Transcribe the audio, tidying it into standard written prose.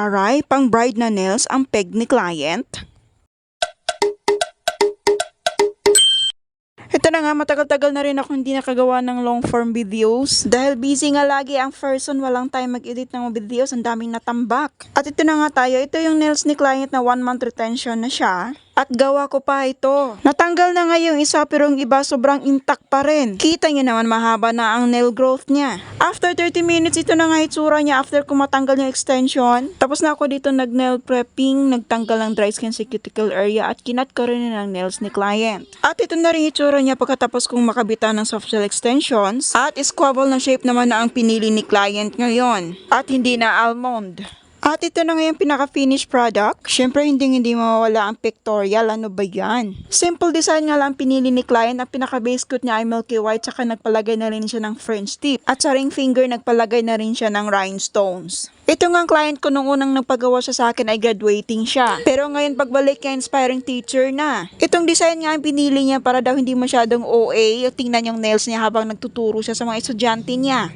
Aray, pang bride na nails ang peg ni client. Ito na nga, matagal-tagal na rin ako hindi nakagawa ng long form videos. Dahil busy nga lagi ang person, walang time mag-edit ng videos, ang daming natambak. At ito na nga tayo, ito yung nails ni client na 1 month retention na siya. At gawa ko pa ito. Natanggal na nga yung isa pero yung iba sobrang intact pa rin. Kita nyo naman mahaba na ang nail growth niya. After 30 minutes, ito na nga itsura niya after ko matanggal yung extension. Tapos na ako dito nag-nail prepping, nagtanggal ng dry skin sa cuticle area at kinat ko rin ng nails ni client. At ito na rin itsura niya pagkatapos kong makabitan ng soft gel extensions. At squabble na shape naman na ang pinili ni client ngayon. At hindi na almond. At ito na nga yung pinaka-finished product. Syempre, hindi mawawala ang pictorial. Ano ba yan? Simple design nga lang pinili ni client. Ang pinaka-base coat niya ay milky white. Tsaka nagpalagay na rin siya ng French tip. At sa ring finger, nagpalagay na rin siya ng rhinestones. Ito nga ang client ko nung unang nagpagawa siya sa akin ay graduating siya. Pero ngayon pagbalik niya, inspiring teacher na. Itong design nga ang pinili niya para daw hindi masyadong OA. Tingnan yung nails niya habang nagtuturo siya sa mga estudyante niya.